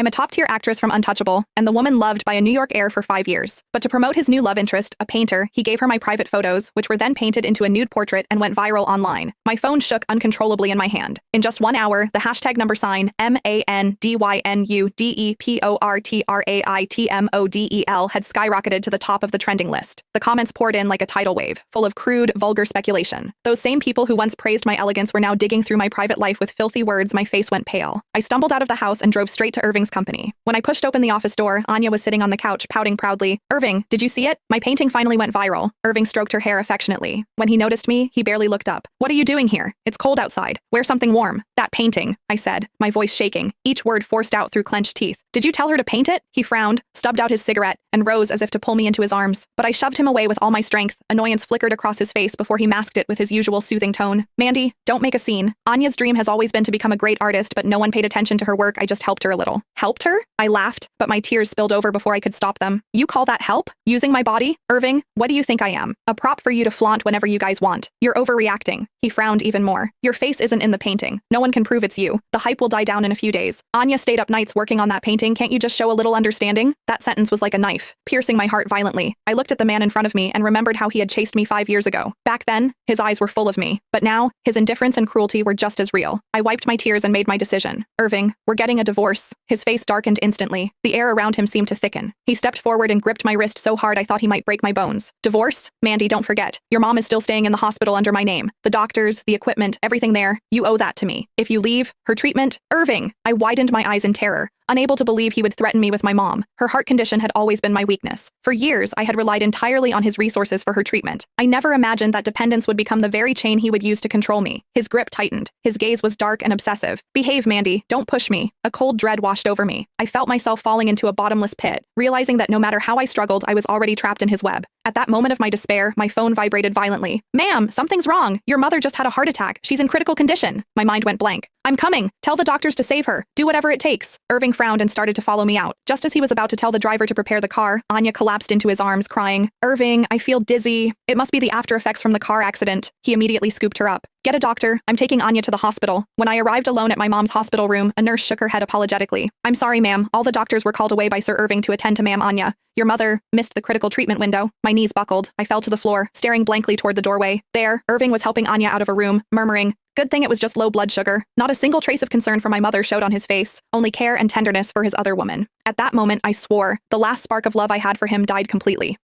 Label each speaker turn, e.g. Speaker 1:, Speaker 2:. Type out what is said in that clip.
Speaker 1: I'm a top-tier actress from Untouchable, and the woman loved by a New York heir for 5 years. But to promote his new love interest, a painter, he gave her my private photos, which were then painted into a nude portrait and went viral online. My phone shook uncontrollably in my hand. In just 1 hour, the hashtag #MANDYNUDEPORTRAITMODEL had skyrocketed to the top of the trending list. The comments poured in like a tidal wave, full of crude, vulgar speculation. Those same people who once praised my elegance were now digging through my private life with filthy words. My face went pale. I stumbled out of the house and drove straight to Irving's company. When I pushed open the office door, Anya was sitting on the couch, pouting proudly. "Irving, did you see it? My painting finally went viral." Irving stroked her hair affectionately. When he noticed me, he barely looked up. "What are you doing here? It's cold outside. Wear something warm." "That painting," I said, my voice shaking, each word forced out through clenched teeth. "Did you tell her to paint it?" He frowned, stubbed out his cigarette, and rose as if to pull me into his arms. But I shoved him away with all my strength. Annoyance flickered across his face before he masked it with his usual soothing tone. "Mandy, don't make a scene. Anya's dream has always been to become a great artist, but no one paid attention to her work. I just helped her a little." "Helped her?" I laughed, but my tears spilled over before I could stop them. "You call that help? Using my body? Irving, what do you think I am? A prop for you to flaunt whenever you guys want. You're overreacting." He frowned even more. "Your face isn't in the painting. No one can prove it's you. The hype will die down in a few days. Anya stayed up nights working on that painting. Can't you just show a little understanding?" That sentence was like a knife, piercing my heart violently. I looked at the man in front of me and remembered how he had chased me 5 years ago. Back then, his eyes were full of me. But now, his indifference and cruelty were just as real. I wiped my tears and made my decision. "Irving, we're getting a divorce." His face darkened instantly. The air around him seemed to thicken. He stepped forward and gripped my wrist so hard I thought he might break my bones. "Divorce? Mandy, don't forget. Your mom is still staying in the hospital under my name. The doctors, the equipment, everything there. You owe that to me. If you leave, her treatment—" "Irving!" I widened my eyes in terror, unable to believe he would threaten me with my mom. Her heart condition had always been my weakness. For years, I had relied entirely on his resources for her treatment. I never imagined that dependence would become the very chain he would use to control me. His grip tightened. His gaze was dark and obsessive. "Behave, Mandy. Don't push me." A cold dread washed over me. I felt myself falling into a bottomless pit, realizing that no matter how I struggled, I was already trapped in his web. At that moment of my despair, my phone vibrated violently. "Ma'am, something's wrong. Your mother just had a heart attack. She's in critical condition." My mind went blank. "I'm coming. Tell the doctors to save her. Do whatever it takes." Irving frowned and started to follow me out. Just as he was about to tell the driver to prepare the car, Anya collapsed into his arms, crying, "Irving, I feel dizzy." "It must be the after effects from the car accident." He immediately scooped her up. "Get a doctor. I'm taking Anya to the hospital." When I arrived alone at my mom's hospital room, a nurse shook her head apologetically. "I'm sorry, ma'am. All the doctors were called away by Sir Irving to attend to Ma'am Anya. Your mother missed the critical treatment window." My knees buckled. I fell to the floor, staring blankly toward the doorway. There, Irving was helping Anya out of a room, murmuring, "Good thing it was just low blood sugar." Not a single trace of concern for my mother showed on his face, only care and tenderness for his other woman. At that moment, I swore. The last spark of love I had for him died completely.